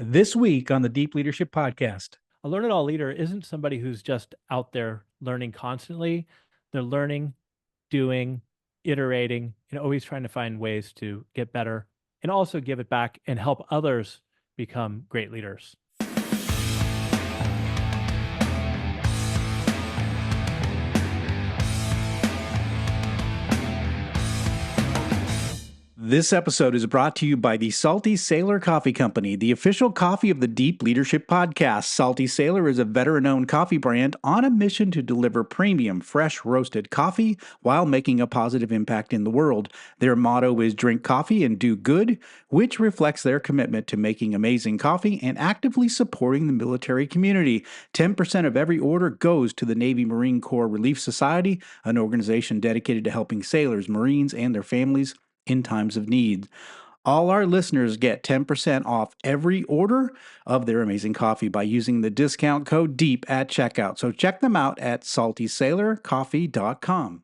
This week on the Deep Leadership Podcast. A learn it all leader isn't somebody who's just out there learning constantly. They're learning, doing, iterating, and always trying to find ways to get better and also give it back and help others become great leaders. This episode is brought to you by the Salty Sailor Coffee Company, the official coffee of the Deep Leadership Podcast. Salty Sailor is a veteran-owned coffee brand on a mission to deliver premium, fresh roasted coffee while making a positive impact in the world. Their motto is drink coffee and do good, which reflects their commitment to making amazing coffee and actively supporting the military community. 10% of every order goes to the Navy Marine Corps Relief Society, an organization dedicated to helping sailors, Marines, and their families in times of need. All our listeners get 10% off every order of their amazing coffee by using the discount code DEEP at checkout. So check them out at saltysailorcoffee.com.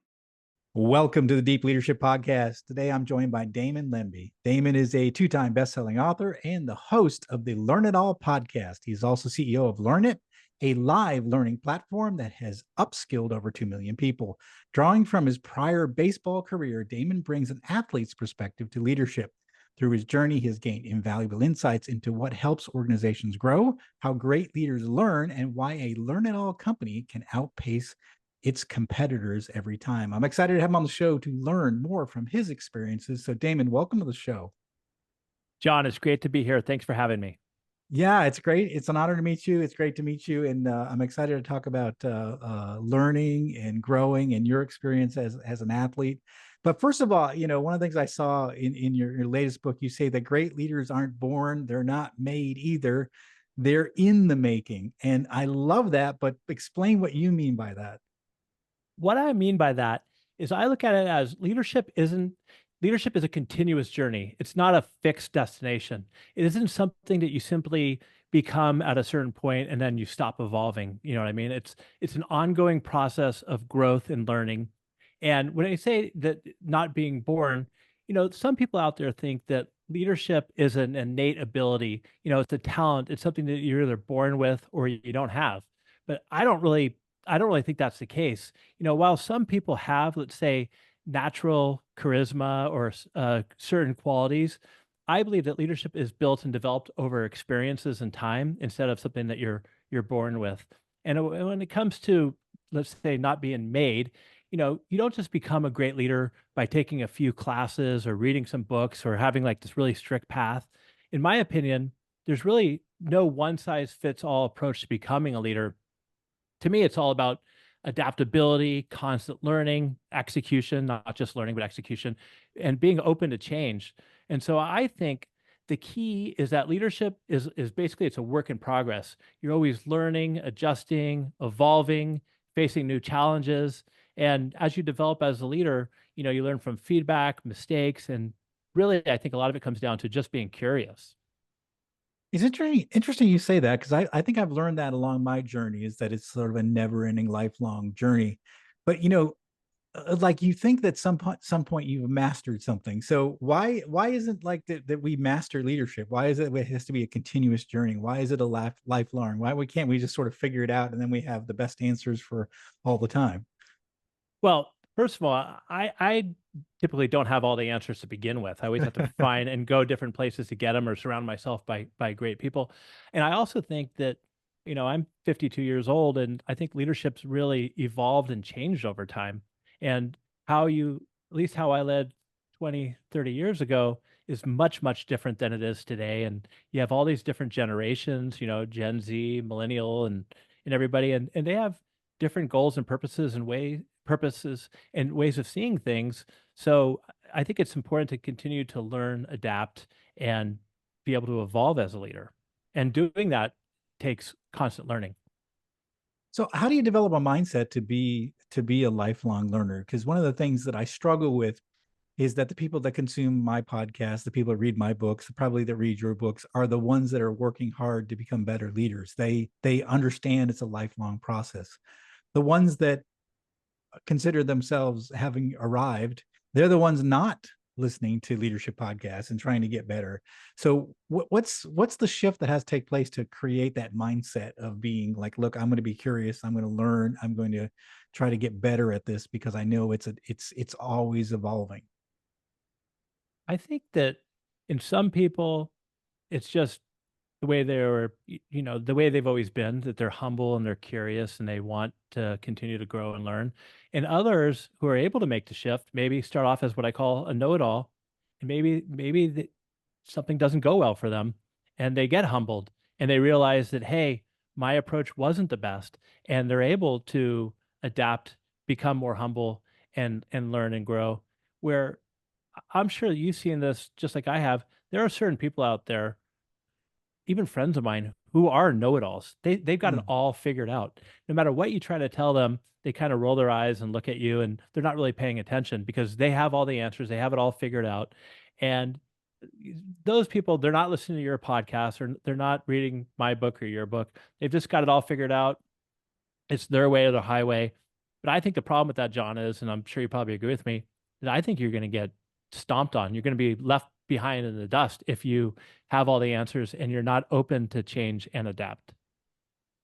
Welcome to the Deep Leadership Podcast. Today I'm joined by Damon Lembi. Damon is a two-time best-selling author and the host of the Learn It All podcast. He's also CEO of Learnit, a live learning platform that has upskilled over 2 million people. Drawing from his prior baseball career, Damon brings an athlete's perspective to leadership. Through his journey, he has gained invaluable insights into what helps organizations grow, how great leaders learn, and why a Learn It All company can outpace its competitors every time. I'm excited to have him on the show to learn more from his experiences. So, Damon, welcome to the show. John, it's great to be here. Thanks for having me. Yeah, it's great. It's an honor to meet you. It's great to meet you. And I'm excited to talk about learning and growing and your experience as an athlete. But first of all, one of the things I saw in your latest book, you say that great leaders aren't born, they're not made either. They're in the making. And I love that, but explain what you mean by that. What I mean by that is I look at it as leadership is a continuous journey. It's not a fixed destination. It isn't something that you simply become at a certain point and then you stop evolving. You know what I mean? It's an ongoing process of growth and learning. And when I say that not being born, some people out there think that leadership is an innate ability. It's a talent. It's something that you're either born with or you don't have. But I don't really think that's the case. While some people have, let's say, natural charisma or certain qualities, I believe that leadership is built and developed over experiences and time instead of something that you're born with. And when it comes to, let's say, not being made, you don't just become a great leader by taking a few classes or reading some books or having like this really strict path. In my opinion, there's really no one size fits all approach to becoming a leader. To me, it's all about adaptability, constant learning, execution, not just learning, but execution, and being open to change. And so I think the key is that leadership is basically it's a work in progress. You're always learning, adjusting, evolving, facing new challenges. And as you develop as a leader, you learn from feedback, mistakes, and really, I think a lot of it comes down to just being curious. It's interesting you say that because I think I've learned that along my journey is that it's sort of a never-ending lifelong journey. But like you think that some point you've mastered something. So why isn't like that we master leadership? Why is it has to be a continuous journey? Why is it a lifelong? Why can't we just sort of figure it out and then we have the best answers for all the time? Well, first of all, I typically don't have all the answers to begin with. I always have to find and go different places to get them or surround myself by great people. And I also think that, I'm 52 years old and I think leadership's really evolved and changed over time. And at least how I led 20, 30 years ago is much, much different than it is today. And you have all these different generations, Gen Z, millennial, and everybody, and they have different goals and purposes and ways of seeing things. So I think it's important to continue to learn, adapt, and be able to evolve as a leader. And doing that takes constant learning. So how do you develop a mindset to be a lifelong learner? Because one of the things that I struggle with is that the people that consume my podcast, the people that read my books, probably that read your books, are the ones that are working hard to become better leaders. They understand it's a lifelong process. The ones that consider themselves having arrived, they're the ones not listening to leadership podcasts and trying to get better. So what's the shift that has to take place to create that mindset of being like, look, I'm going to be curious, I'm going to learn, I'm going to try to get better at this because I know it's always evolving. I think that in some people, it's just the way they're, the way they've always been, that they're humble and they're curious and they want to continue to grow and learn. And others who are able to make the shift maybe start off as what I call a know-it-all, and something doesn't go well for them, and they get humbled and they realize that, hey, my approach wasn't the best, and they're able to adapt, become more humble, and learn and grow. Where I'm sure that you've seen this just like I have. There are certain people out there, even friends of mine, who are know-it-alls. They've got it Mm. all figured out. No matter what you try to tell them, they kind of roll their eyes and look at you, and they're not really paying attention because they have all the answers. They have it all figured out. And those people, they're not listening to your podcast, or they're not reading my book or your book. They've just got it all figured out. It's their way or the highway. But I think the problem with that, John, is, and I'm sure you probably agree with me, that I think you're going to get stomped on. You're going to be left behind in the dust if you have all the answers and you're not open to change and adapt.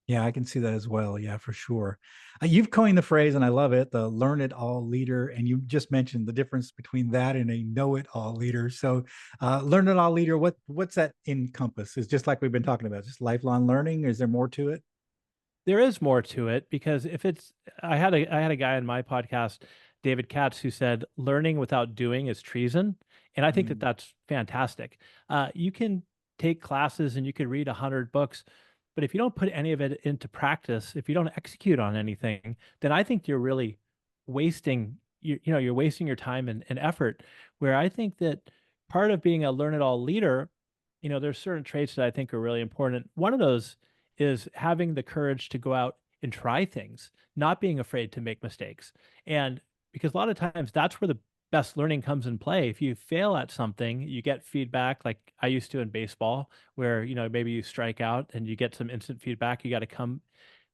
Yeah, I can see that as well. Yeah, for sure. You've coined the phrase, and I love it, the learn it all leader. And you just mentioned the difference between that and a know it all leader. So, learn it all leader, what's that encompass? Is just like we've been talking about, just lifelong learning? Is there more to it? There is more to it, because if it's I had a guy on my podcast, David Katz, who said learning without doing is treason, and I think that Mm. that's fantastic. You can take classes and you can read 100 books, but if you don't put any of it into practice, if you don't execute on anything, then I think you're really wasting you're wasting your time and effort. Where I think that part of being a learn it all leader, there's certain traits that I think are really important. One of those is having the courage to go out and try things, not being afraid to make mistakes. And because a lot of times that's where the best learning comes in play. If you fail at something, you get feedback, like I used to in baseball, where, maybe you strike out and you get some instant feedback. You got to come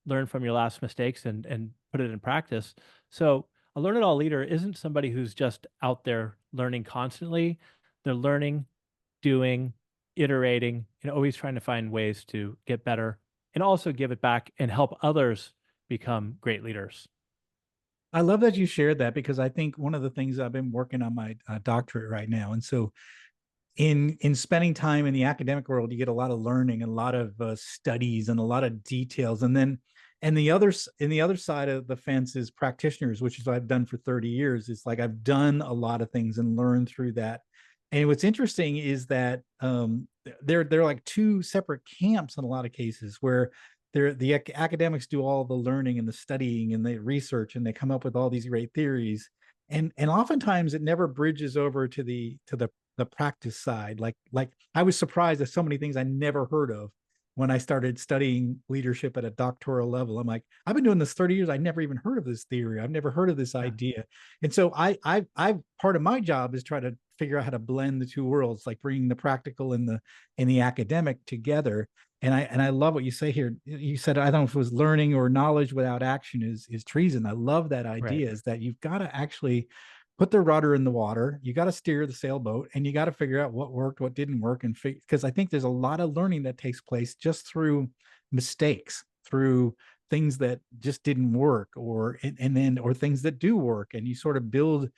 learn from your last mistakes and put it in practice. So a learn it all leader isn't somebody who's just out there learning constantly. They're learning, doing, iterating, and always trying to find ways to get better and also give it back and help others become great leaders. I love that you shared that because I think one of the things I've been working on my doctorate right now. And so in spending time in the academic world, you get a lot of learning and a lot of studies and a lot of details, and then and the other side of the fence is practitioners, which is what I've done for 30 years. It's like I've done a lot of things and learned through that. And what's interesting is that they're like two separate camps in a lot of cases where the academics do all the learning and the studying and the research and they come up with all these great theories, and oftentimes it never bridges over to the practice side. Like I was surprised at so many things I never heard of when I started studying leadership at a doctoral level. I'm like, I've been doing this 30 years. I never even heard of this theory. I've never heard of this Yeah, idea. And so I part of my job is try to figure out how to blend the two worlds, like bringing the practical and the academic together. And I love what you say here. You said, I don't know if it was learning or knowledge without action is treason. I love that right. idea, is that you've got to actually put the rudder in the water. You got to steer the sailboat, and you got to figure out what worked, what didn't work. And because I think there's a lot of learning that takes place just through mistakes, through things that just didn't work, and then or things that do work. And you sort of build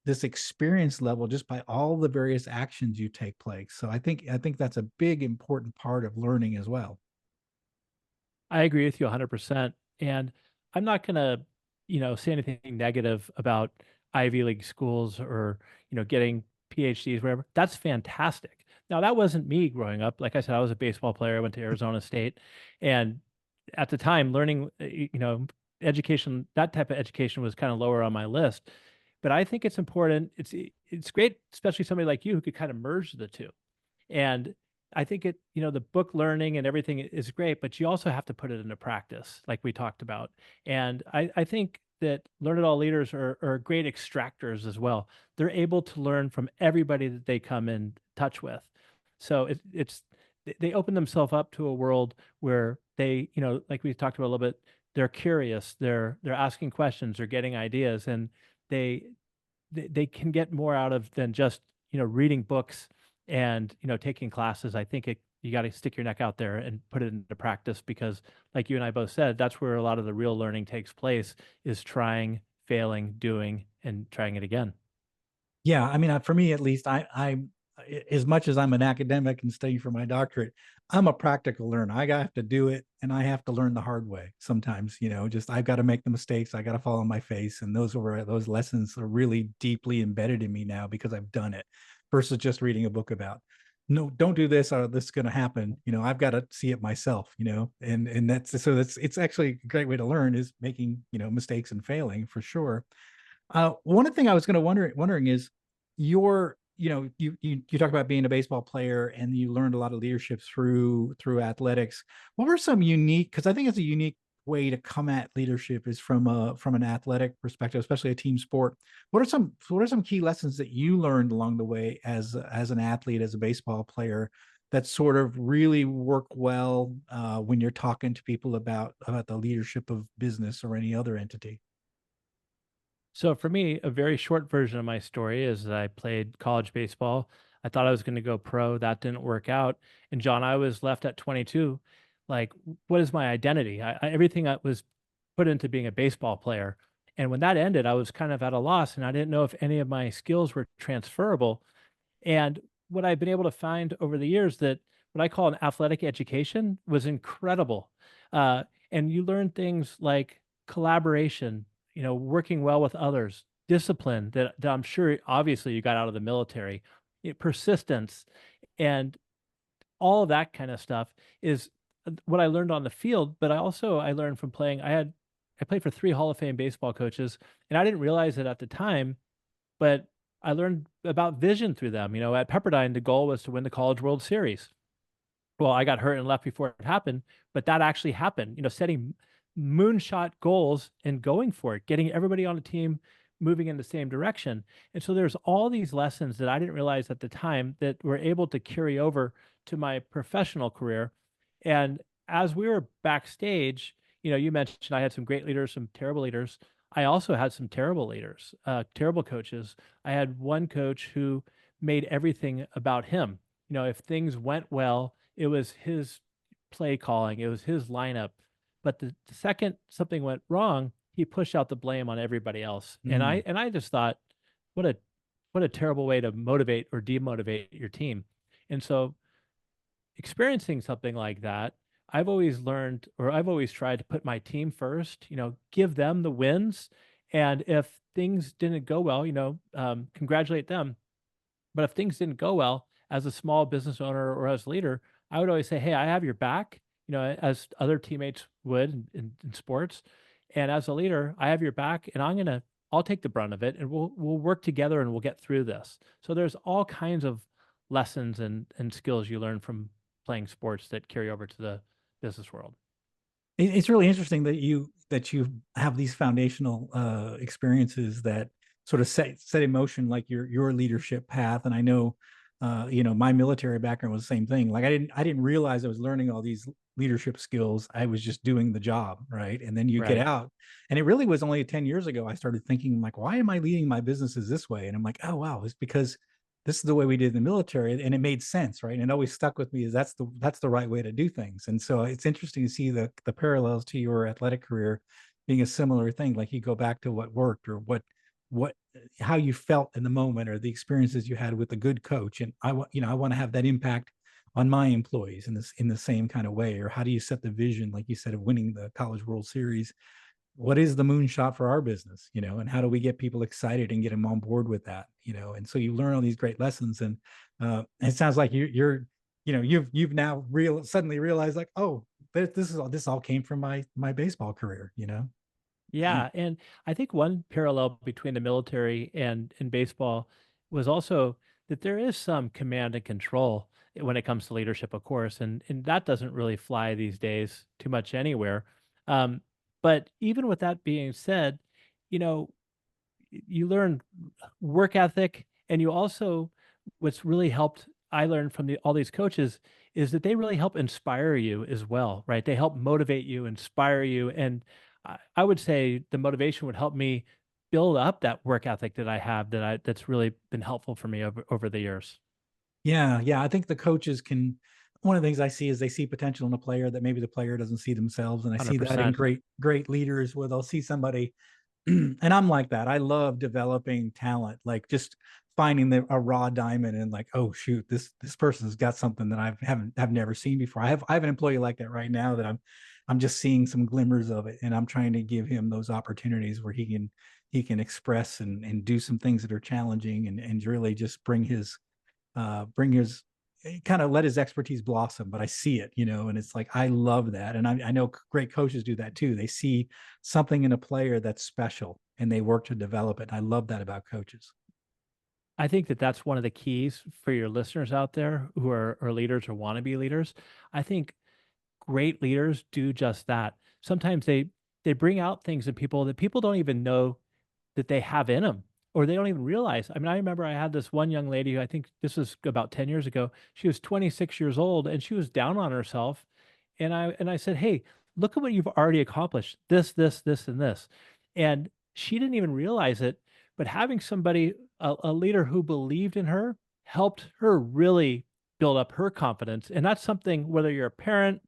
this experience level just by all the various actions you take place. So I think that's a big important part of learning as well. I agree with you 100%. And I'm not going to, say anything negative about Ivy League schools or, getting PhDs, whatever. That's fantastic. Now, that wasn't me growing up. Like I said, I was a baseball player. I went to Arizona State. And at the time, learning, education, that type of education was kind of lower on my list. But I think it's important. It's great, especially somebody like you who could kind of merge the two. And I think the book learning and everything is great, but you also have to put it into practice, like we talked about. And I think that Learn It All leaders are great extractors as well. They're able to learn from everybody that they come in touch with. So they open themselves up to a world where they, like we talked about a little bit, they're curious, they're asking questions, they're getting ideas, and they they can get more out of than just, reading books and, taking classes. I think you got to stick your neck out there and put it into practice because, like you and I both said, that's where a lot of the real learning takes place is trying, failing, doing, and trying it again. Yeah, I mean, for me at least, as much as I'm an academic and studying for my doctorate, I'm a practical learner. I have to do it, and I have to learn the hard way. Sometimes, just I've got to make the mistakes. I got to fall on my face, and those lessons are really deeply embedded in me now because I've done it, versus just reading a book about. No, don't do this, or this is going to happen. I've got to see it myself. And that's it's actually a great way to learn is making mistakes and failing for sure. One thing I was going to wondering is you talk about being a baseball player and you learned a lot of leadership through athletics. What were some unique? Because I think it's a unique way to come at leadership is from an athletic perspective, especially a team sport. What are some key lessons that you learned along the way as an athlete, as a baseball player, that sort of really work well when you're talking to people about the leadership of business or any other entity? So for me, a very short version of my story is that I played college baseball. I thought I was going to go pro. That didn't work out. And John, I was left at 22. Like, what is my identity? Everything I was put into being a baseball player. And when that ended, I was kind of at a loss and I didn't know if any of my skills were transferable. And what I've been able to find over the years that what I call an athletic education was incredible. Uh, and you learn things like collaboration, working well with others, discipline that I'm sure obviously you got out of the military, persistence, and all of that kind of stuff is what I learned on the field. But I learned from playing. I played for 3 Hall of Fame baseball coaches, and I didn't realize it at the time, but I learned about vision through them. At Pepperdine, the goal was to win the College World Series. Well, I got hurt and left before it happened, but that actually happened. Setting moonshot goals and going for it, getting everybody on the team moving in the same direction. And so there's all these lessons that I didn't realize at the time that were able to carry over to my professional career. And as we were backstage, you mentioned I had some great leaders, some terrible leaders. I also had some terrible leaders, terrible coaches. I had one coach who made everything about him. If things went well, it was his play calling, it was his lineup. But the second something went wrong, he pushed out the blame on everybody else. And Mm. I just thought, what a what a terrible way to motivate or demotivate your team. And so experiencing something like that, I've always learned or I've always tried to put my team first, give them the wins. And if things didn't go well, congratulate them. But if things didn't go well as a small business owner or as a leader, I would always say, "Hey, I have your back," as other teammates would in sports. And as a leader, I have your back, and I'll take the brunt of it, and we'll work together, and we'll get through this. So there's all kinds of lessons and skills you learn from playing sports that carry over to the business world. It's really interesting that you have these foundational experiences that sort of set in motion like your leadership path. And I know, my military background was the same thing. Like I didn't realize I was learning all these leadership skills. I was just doing the job, right? And then you get Right. out, and it really was only 10 years ago I started thinking like, why am I leading my businesses this way? And I'm like, oh wow, it's because this is the way we did in the military, and it made sense, right? And it always stuck with me is that's the right way to do things. And so it's interesting to see the parallels to your athletic career being a similar thing. Like you go back to what worked or what how you felt in the moment or the experiences you had with a good coach. And I want to have that impact on my employees in the same kind of way. Or how do you set the vision, like you said, of winning the College World Series? What is the moonshot for our business, and how do we get people excited and get them on board with that, and so you learn all these great lessons. And it sounds like you've now suddenly realized like, oh, this all came from my baseball career. Yeah, and I think one parallel between the military and baseball was also that there is some command and control when it comes to leadership, of course, and that doesn't really fly these days too much anywhere. Um, but even with that being said, you know, you learn work ethic, and you also what's really helped I learned from all these coaches is that they really help inspire you as well, right? They help motivate you, inspire you, and I would say the motivation would help me build up that work ethic that I have that's really been helpful for me over the years. Yeah, yeah. I think the coaches can. One of the things I see is they see potential in a player that maybe the player doesn't see themselves, and I see that in 100%. great leaders where they'll see somebody, and I'm like that. I love developing talent, like just finding a raw diamond and like, oh shoot, this person's got something that I've never seen before. I have an employee like that right now that I'm just seeing some glimmers of it, and I'm trying to give him those opportunities where he can express and do some things that are challenging and really just bring his kind of let his expertise blossom. But I see it, and it's like I love that, and I know great coaches do that too. They see something in a player that's special and they work to develop it. And I love that about coaches. I think that that's one of the keys for your listeners out there who are leaders or want to be leaders. I think great leaders do just that. Sometimes they bring out things in people that people don't even know that they have in them, or they don't even realize. I mean, I remember I had this one young lady who, I think this was about 10 years ago. She was 26 years old and she was down on herself. And I said, "Hey, look at what you've already accomplished. This, and this." And she didn't even realize it, but having somebody, a leader who believed in her, helped her really build up her confidence. And that's something, whether you're a parent,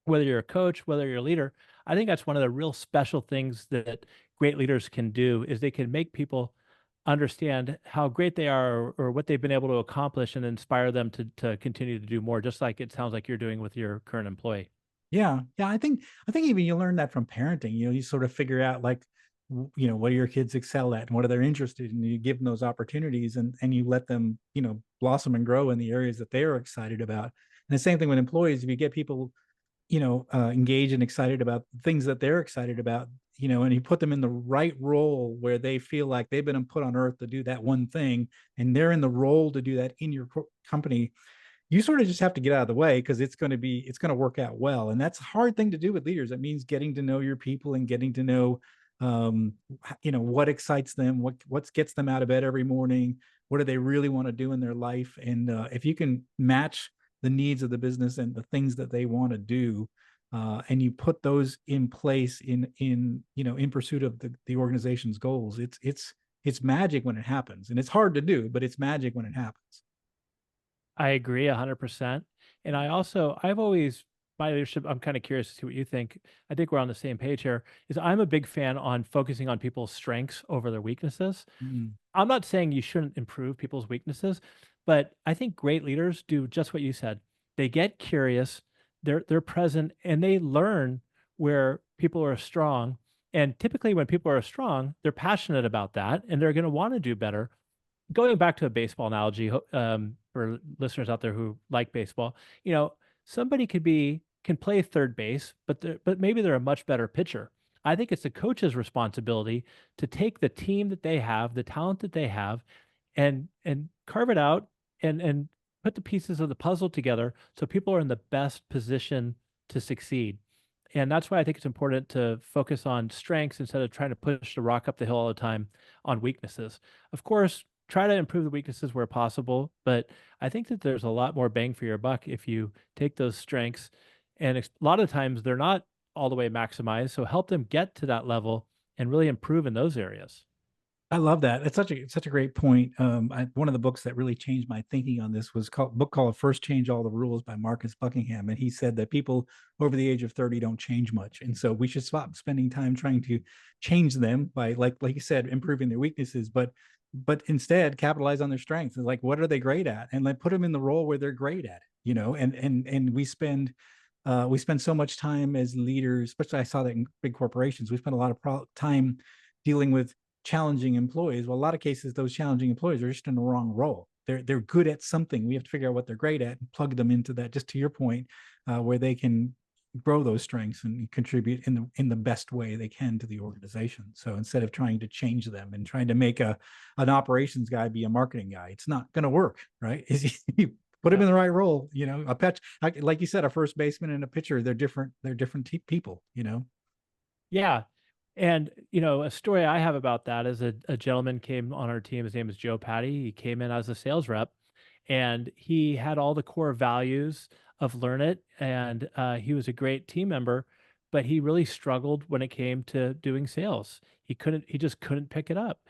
whether you're a coach, whether you're a leader, I think that's one of the real special things that great leaders can do is they can make people understand how great they are, or what they've been able to accomplish, and inspire them to continue to do more, just like it sounds like you're doing with your current employee. Yeah, yeah. I think even you learn that from parenting. You sort of figure out like, what do your kids excel at and what are they interested in. You give them those opportunities and you let them, blossom and grow in the areas that they are excited about. And the same thing with employees. If you get people, engaged and excited about things that they're excited about, and you put them in the right role where they feel like they've been put on earth to do that one thing, and they're in the role to do that in your company, you sort of just have to get out of the way because it's going to work out well. And that's a hard thing to do with leaders. It means getting to know your people and getting to know, um, what excites them, what gets them out of bed every morning, what do they really want to do in their life. And if you can match the needs of the business and the things that they want to do, and you put those in place in pursuit of the organization's goals, it's magic when it happens. And it's hard to do, but it's magic when it happens. I agree 100%. And I've always, my leadership, I'm kind of curious to see what you think. I think we're on the same page here. Is I'm a big fan on focusing on people's strengths over their weaknesses. Mm. I'm not saying you shouldn't improve people's weaknesses, but I think great leaders do just what you said. They get curious, they're present, and they learn where people are strong. And typically when people are strong, they're passionate about that and they're going to want to do better. Going back to a baseball analogy, for listeners out there who like baseball, somebody can play third base, but maybe they're a much better pitcher. I think it's the coach's responsibility to take the team that they have, the talent that they have, and carve it out and put the pieces of the puzzle together so people are in the best position to succeed. And that's why I think it's important to focus on strengths instead of trying to push the rock up the hill all the time on weaknesses. Of course, try to improve the weaknesses where possible, but I think that there's a lot more bang for your buck if you take those strengths, and a lot of times they're not all the way maximized, so help them get to that level and really improve in those areas. I love that. It's such a great point. One of the books that really changed my thinking on this was called book called "First Change All the Rules" by Marcus Buckingham, and he said that people over the age of 30 don't change much, and so we should stop spending time trying to change them by like you said, improving their weaknesses, but instead capitalize on their strengths. Like, what are they great at, and like put them in the role where they're great at it. And we spend so much time as leaders, especially I saw that in big corporations. We spend a lot of time dealing with challenging employees. Well, a lot of cases, those challenging employees are just in the wrong role. They're good at something. We have to figure out what they're great at and plug them into that. Just to your point, where they can grow those strengths and contribute in the best way they can to the organization. So instead of trying to change them and trying to make an operations guy be a marketing guy, it's not going to work, right? Is you put him Yeah. in the right role. A pitch, like you said, a first baseman and a pitcher, they're different. They're different people. Yeah. And, a story I have about that is a gentleman came on our team. His name is Joe Patty. He came in as a sales rep and he had all the core values of Learn It. And he was a great team member. but he really struggled when it came to doing sales. He just couldn't pick it up.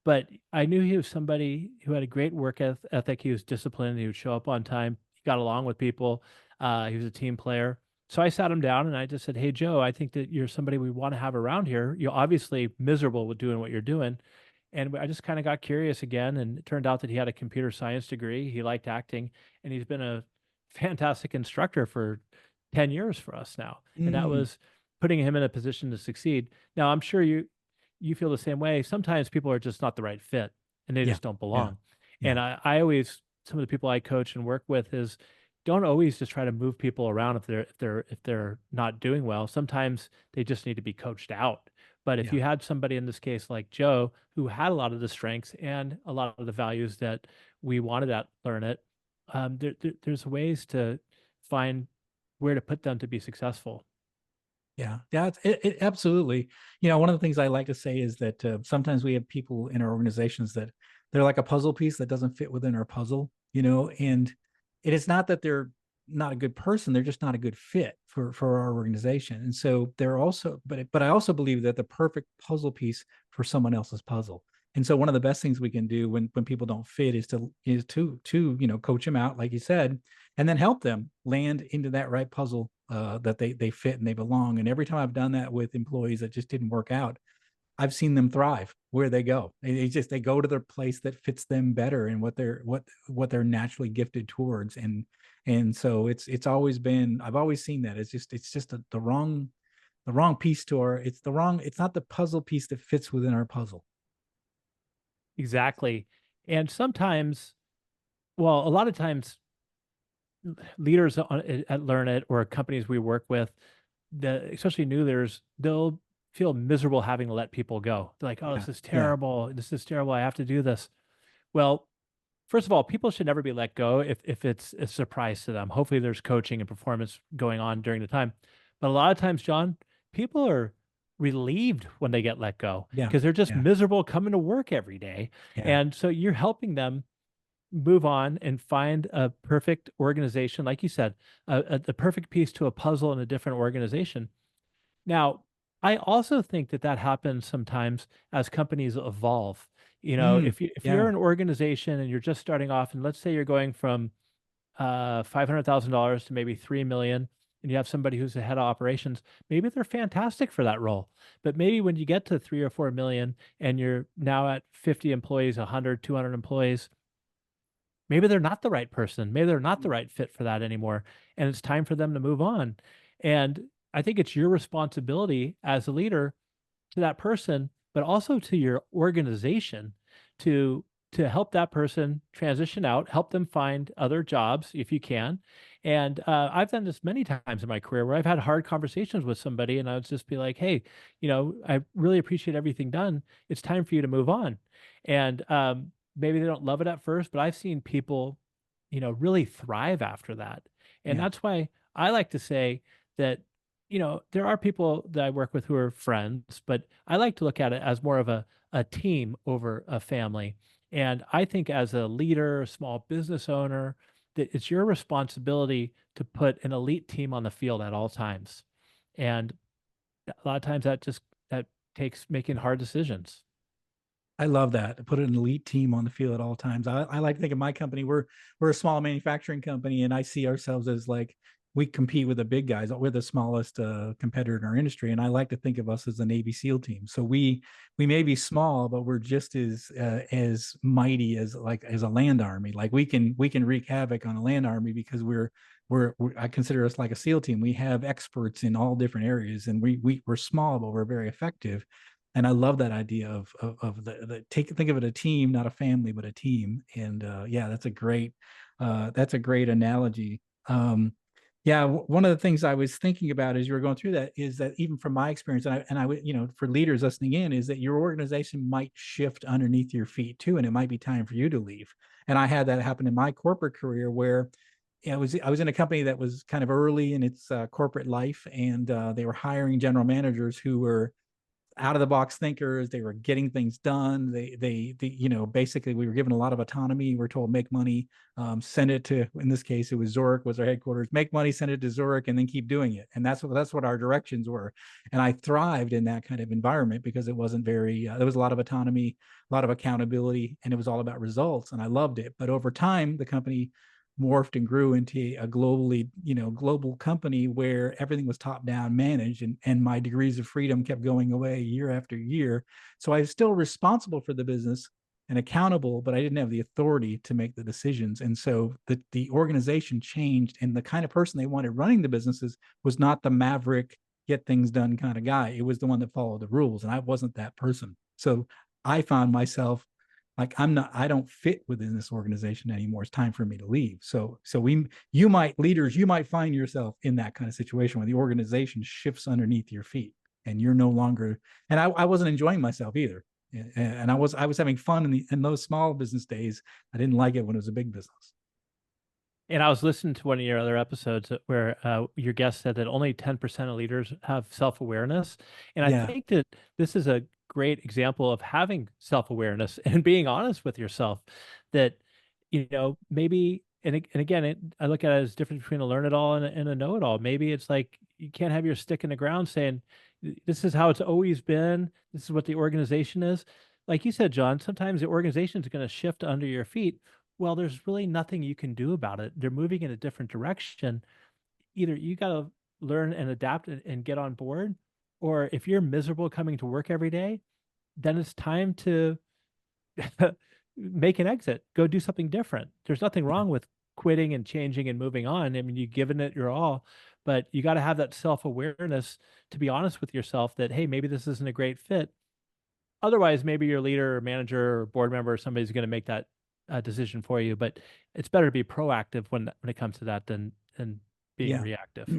But I knew he was somebody who had a great work ethic. He was disciplined. He would show up on time. He got along with people. He was a team player. So I sat him down and I just said, "Hey, Joe, I think that you're somebody we want to have around here. You're obviously miserable with doing what you're doing." And I just kind of got curious again. And it turned out that he had a computer science degree. He liked acting, and he's been a fantastic instructor for 10 years for us now. And that Mm, was putting him in a position to succeed. Now, I'm sure you feel the same way. Sometimes people are just not the right fit and they yeah, just don't yeah, belong. yeah, And I always, some of the people I coach and work with is don't always just try to move people around if they're not doing well. Sometimes they just need to be coached out. But if yeah. you had somebody in this case like Joe who had a lot of the strengths and a lot of the values that we wanted at Learn It, there's ways to find where to put them to be successful. Yeah, yeah, it absolutely. One of the things I like to say is that sometimes we have people in our organizations that they're like a puzzle piece that doesn't fit within our puzzle, and it is not that they're not a good person; they're just not a good fit for our organization. And so they're also, but I also believe that the perfect puzzle piece for someone else's puzzle. And so one of the best things we can do when people don't fit is to coach them out, like you said, and then help them land into that right puzzle that they fit and they belong. And every time I've done that with employees that just didn't work out, I've seen them thrive where they go. They go to their place that fits them better and what they're naturally gifted towards. And so it's always been, I've always seen that it's just the wrong piece to our, it's not the puzzle piece that fits within our puzzle. Exactly. And sometimes, well, a lot of times leaders at Learn It or companies we work with, especially new leaders, they'll feel miserable having to let people go. They're like, "Oh, Yeah, this is yeah, terrible. This is terrible. I have to do this." Well, first of all, people should never be let go if it's a surprise to them. Hopefully, there's coaching and performance going on during the time. But a lot of times, John, people are relieved when they get let go yeah, because they're just yeah, miserable coming to work every day. yeah, And so you're helping them move on and find a perfect organization, like you said, the perfect piece to a puzzle in a different organization. Now, I also think that that happens sometimes as companies evolve. You know, mm, if you're yeah, an organization and you're just starting off, and let's say you're going from $500,000 to maybe 3 million, and you have somebody who's the head of operations, maybe they're fantastic for that role. But maybe when you get to 3 or 4 million and you're now at 50 employees, 100, 200 employees, maybe they're not the right person. Maybe they're not the right fit for that anymore. And it's time for them to move on. And I think it's your responsibility as a leader to that person, but also to your organization to help that person transition out, help them find other jobs if you can. And I've done this many times in my career where I've had hard conversations with somebody, and I would just be like, "Hey, I really appreciate everything done. It's time for you to move on." And maybe they don't love it at first, but I've seen people, really thrive after that. And yeah, that's why I like to say that there are people that I work with who are friends, but I like to look at it as more of a team over a family. And I think as a leader, a small business owner, that it's your responsibility to put an elite team on the field at all times. And a lot of times that takes making hard decisions. I love that. To put an elite team on the field at all times. I like to think of my company. We're a small manufacturing company, and I see ourselves as like we compete with the big guys. We're the smallest competitor in our industry, and I like to think of us as a Navy SEAL team. So we may be small, but we're just as mighty as a land army. Like we can wreak havoc on a land army because we're I consider us like a SEAL team. We have experts in all different areas, and we're small, but we're very effective. And I love that idea of the think of it a team, not a family, but a team. And yeah, that's a great analogy. Yeah, one of the things I was thinking about as you were going through that is that even from my experience, and I would, for leaders listening in, is that your organization might shift underneath your feet too, and it might be time for you to leave. And I had that happen in my corporate career where I was in a company that was kind of early in its corporate life, and they were hiring general managers who were out of the box thinkers. They were getting things done. Basically we were given a lot of autonomy. We're told make money, send it to, in this case, it was Zurich was our headquarters, make money, send it to Zurich, and then keep doing it. And that's what our directions were. And I thrived in that kind of environment because it wasn't very, there was a lot of autonomy, a lot of accountability, and it was all about results. And I loved it. But over time, the company morphed and grew into a global company where everything was top down managed, and my degrees of freedom kept going away year after year. So I was still responsible for the business and accountable, but I didn't have the authority to make the decisions. And so the organization changed, and the kind of person they wanted running the businesses was not the maverick, get things done kind of guy. It was the one that followed the rules, and I wasn't that person. So I found myself like, I don't fit within this organization anymore. It's time for me to leave. Leaders, you might find yourself in that kind of situation where the organization shifts underneath your feet and you're no longer, and I wasn't enjoying myself either. And I was having fun in those small business days. I didn't like it when it was a big business. And I was listening to one of your other episodes where your guest said that only 10% of leaders have self-awareness. And I Yeah. think that this is a great example of having self-awareness and being honest with yourself that, maybe, and again, I look at it as difference between a learn-it-all and a know-it-all. Maybe it's like you can't have your stick in the ground saying, this is how it's always been. This is what the organization is. Like you said, John, sometimes the organization is going to shift under your feet. Well, there's really nothing you can do about it. They're moving in a different direction. Either you got to learn and adapt and get on board, or if you're miserable coming to work every day, then it's time to make an exit, go do something different. There's nothing Yeah. wrong with quitting and changing and moving on. I mean, you've given it your all, but you got to have that self-awareness to be honest with yourself that, hey, maybe this isn't a great fit. Otherwise, maybe your leader or manager or board member or somebody's going to make that decision for you. But it's better to be proactive when it comes to that than being Yeah. reactive.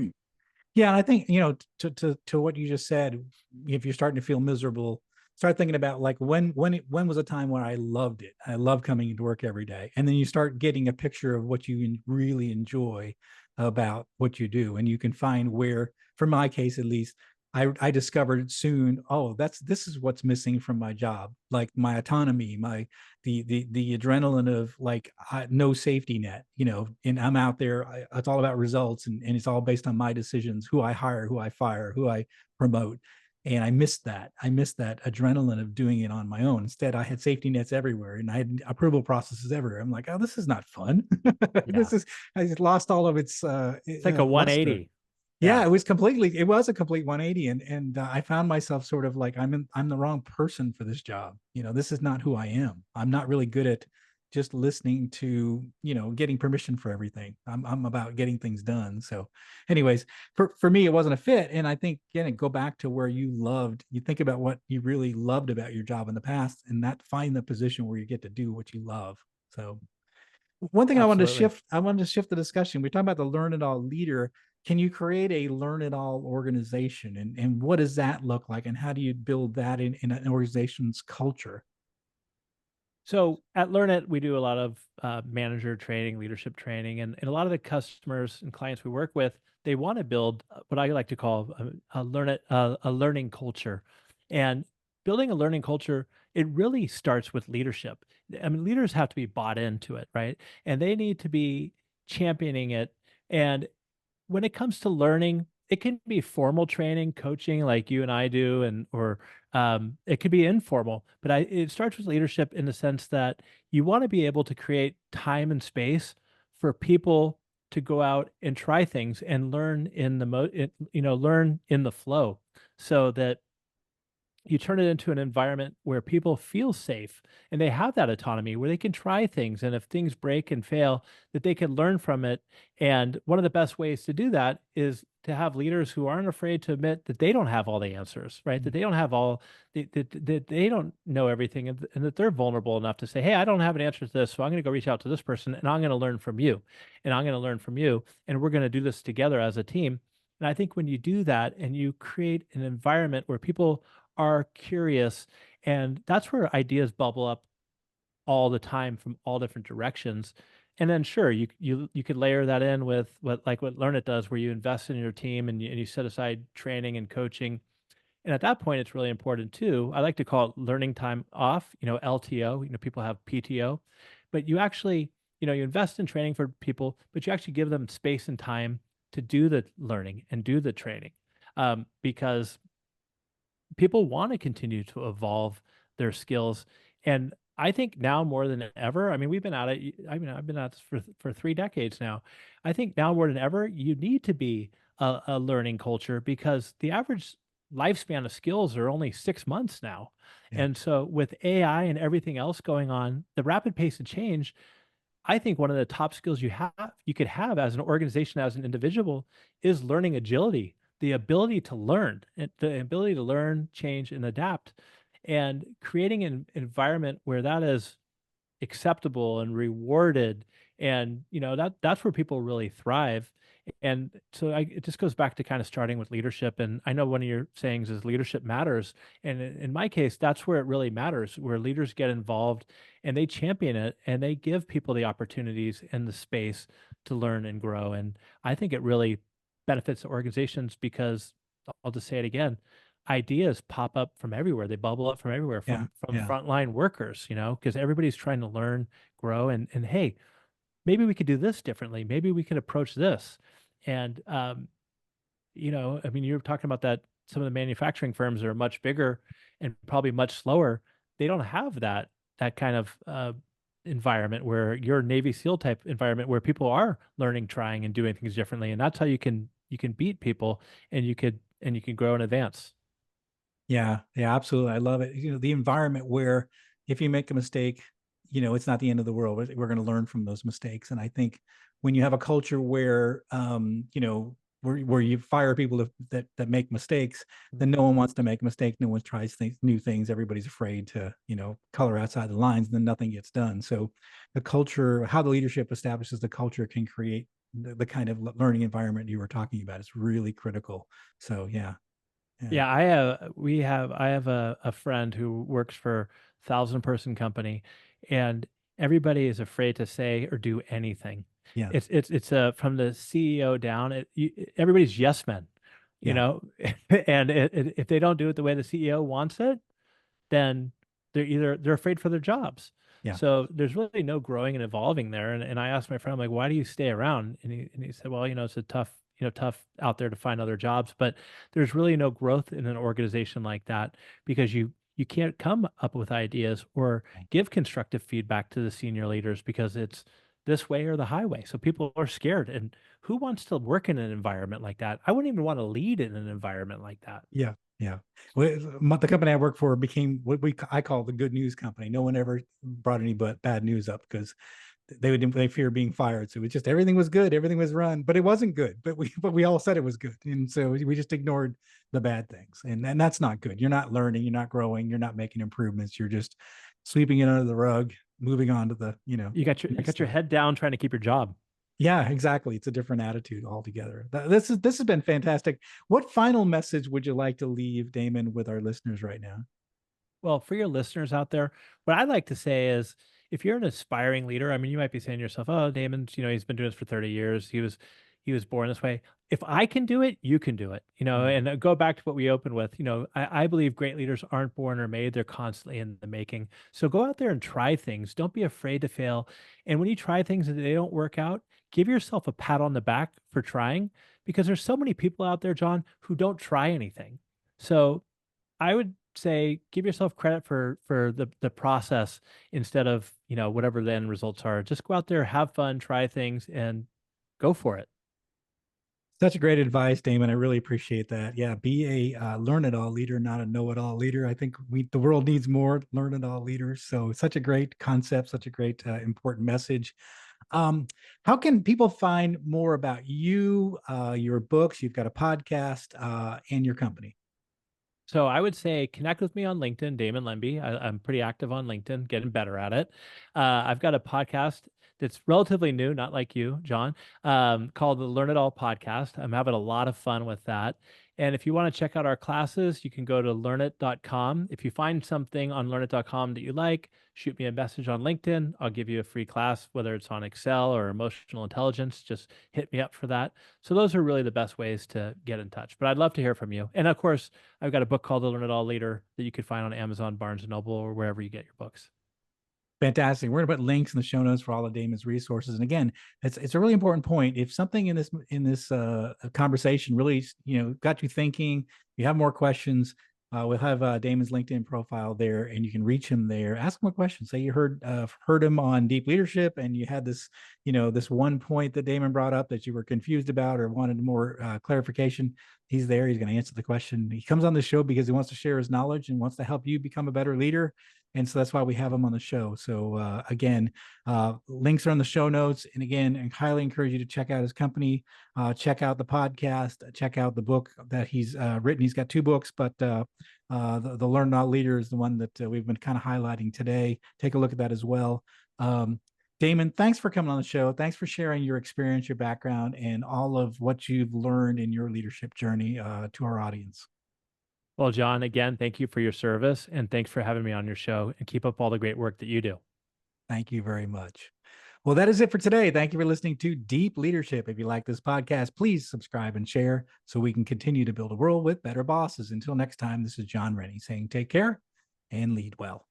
Yeah, and I think, to what you just said, if you're starting to feel miserable, start thinking about like when was a time when I loved it. I love coming into work every day. And then you start getting a picture of what you really enjoy about what you do. And you can find where, for my case at least, I discovered soon, oh, this is what's missing from my job, like my autonomy, my the adrenaline of like no safety net, and I'm out there. It's all about results, and it's all based on my decisions, who I hire, who I fire, who I promote. And I missed that. I missed that adrenaline of doing it on my own. Instead, I had safety nets everywhere and I had approval processes everywhere. I'm like, oh, this is not fun. Yeah. I just lost all of its It's like a luster. 180. Yeah, Yeah. it was a complete 180. And I found myself sort of like, I'm the wrong person for this job. This is not who I am. I'm not really good at just listening to, getting permission for everything. I'm about getting things done. So anyways, for me, it wasn't a fit. And I think, again, go back to where you think about what you really loved about your job in the past, and that find the position where you get to do what you love. So one thing Absolutely. I wanted to shift the discussion. We're talking about the learn it all leader. Can you create a learn it all organization? And what does that look like? And how do you build that in an organization's culture? So at Learnit, we do a lot of manager training, leadership training, and a lot of the customers and clients we work with, they want to build what I like to call a learning culture. And building a learning culture, it really starts with leadership. I mean, leaders have to be bought into it, right? And they need to be championing it. And when it comes to learning, it can be formal training, coaching like you and I do, or it could be informal. But it starts with leadership in the sense that you want to be able to create time and space for people to go out and try things and learn learn in the flow, so that you turn it into an environment where people feel safe and they have that autonomy where they can try things, and if things break and fail, that they can learn from it. And one of the best ways to do that is to have leaders who aren't afraid to admit that they don't have all the answers, right? That they don't have all that they don't know everything, and that they're vulnerable enough to say, hey, I don't have an answer to this, so I'm going to go reach out to this person and I'm going to learn from you, and I'm going to learn from you, and we're going to do this together as a team. And I think when you do that and you create an environment where people are curious, and that's where ideas bubble up all the time from all different directions. And then sure, you could layer that in with what Learnit does, where you invest in your team and you set aside training and coaching. And at that point, it's really important too. I like to call it learning time off, LTO, people have PTO, but you actually, you invest in training for people, but you actually give them space and time to do the learning and do the training, because people want to continue to evolve their skills. And I think now more than ever, I mean, we've been at it. I mean, I've been at this for 3 decades now. I think now more than ever, you need to be a learning culture because the average lifespan of skills are only 6 months now. Yeah. And so with AI and everything else going on, the rapid pace of change, I think one of the top skills you could have as an organization, as an individual, is learning agility, the ability to learn, and the ability to learn, change, and adapt, and creating an environment where that is acceptable and rewarded. And that's where people really thrive. And so it just goes back to kind of starting with leadership. And I know one of your sayings is leadership matters. And in my case, that's where it really matters, where leaders get involved and they champion it and they give people the opportunities and the space to learn and grow. And I think it really benefits organizations because I'll just say it again, ideas pop up from everywhere. They bubble up from everywhere, Yeah. from Yeah. frontline workers, because everybody's trying to learn, grow, and hey, maybe we could do this differently. Maybe we could approach this. And I mean, you're talking about that some of the manufacturing firms are much bigger and probably much slower. They don't have that kind of environment where your Navy SEAL type environment where people are learning, trying, and doing things differently. And that's how you can beat people and you can grow and advance. Yeah, yeah, absolutely. I love it. The environment where if you make a mistake, it's not the end of the world. We're going to learn from those mistakes. And I think when you have a culture where, where you fire people that make mistakes, then no one wants to make a mistake. No one tries new things. Everybody's afraid to, color outside the lines, and then nothing gets done. So the culture, how the leadership establishes the culture can create the kind of learning environment you were talking about. It's really critical. So yeah, yeah, Yeah, I have a friend who works for 1,000 person company, and everybody is afraid to say or do anything. yeah, It's from the CEO down. Everybody's yes men, you yeah. know, and if they don't do it the way the CEO wants it, then they're afraid for their jobs. Yeah. So there's really no growing and evolving there. And I asked my friend, I'm like, why do you stay around? And he said, well, it's a tough out there to find other jobs, but there's really no growth in an organization like that because you can't come up with ideas or give constructive feedback to the senior leaders because it's this way or the highway. So people are scared. And who wants to work in an environment like that? I wouldn't even want to lead in an environment like that. Yeah, yeah. Well, the company I work for became what I call the good news company. No one ever brought any but bad news up because they fear being fired. So it was just everything was good, everything was run, but it wasn't good. But we all said it was good, and so we just ignored the bad things, and that's not good. You're not learning, you're not growing, you're not making improvements. You're just sweeping it under the rug, moving on to the You next got your thing. head down trying to keep your job. Yeah, exactly. It's a different attitude altogether. This has been fantastic. What final message would you like to leave, Damon, with our listeners right now? Well, for your listeners out there, what I'd like to say is if you're an aspiring leader, I mean, you might be saying to yourself, oh, Damon's, he's been doing this for 30 years. He was born this way. If I can do it, you can do it, Mm. and go back to what we opened with, I believe great leaders aren't born or made. They're constantly in the making. So go out there and try things. Don't be afraid to fail. And when you try things and they don't work out, give yourself a pat on the back for trying because there's so many people out there, John, who don't try anything. So I would say give yourself credit for the process instead of, whatever the end results are. Just go out there, have fun, try things, and go for it. Such a great advice, Damon. I really appreciate that. Yeah, be a learn-it-all leader, not a know-it-all leader. I think the world needs more learn-it-all leaders. So such a great concept, such a great important message. Um, how can people find more about you, your books? You've got a podcast, and your company. So I would say connect with me on LinkedIn, Damon Lembi. I'm pretty active on LinkedIn, getting better at it. I've got a podcast It's relatively new, not like you, John, called the Learn It All podcast. I'm having a lot of fun with that. And if you want to check out our classes, you can go to learnit.com. If you find something on learnit.com that you like, shoot me a message on LinkedIn. I'll give you a free class, whether it's on Excel or emotional intelligence. Just hit me up for that. So those are really the best ways to get in touch. But I'd love to hear from you. And of course, I've got a book called The Learn It All Leader that you could find on Amazon, Barnes and Noble, or wherever you get your books. Fantastic. We're going to put links in the show notes for all of Damon's resources. And again, it's a really important point. If something in this conversation really got you thinking, you have more questions, we'll have Damon's LinkedIn profile there, and you can reach him there. Ask him a question. Say you heard him on Deep Leadership, and you had this one point that Damon brought up that you were confused about or wanted more clarification. He's there. He's going to answer the question. He comes on the show because he wants to share his knowledge and wants to help you become a better leader. And so that's why we have him on the show. So again, links are in the show notes. And again, I highly encourage you to check out his company, check out the podcast, check out the book that he's written. He's got 2 books, but the Learn Not Leader is the one that we've been kind of highlighting today. Take a look at that as well. Damon, thanks for coming on the show. Thanks for sharing your experience, your background, and all of what you've learned in your leadership journey to our audience. Well, John, again, thank you for your service and thanks for having me on your show, and keep up all the great work that you do. Thank you very much. Well, that is it for today. Thank you for listening to Deep Leadership. If you like this podcast, please subscribe and share so we can continue to build a world with better bosses. Until next time, this is John Rennie saying take care and lead well.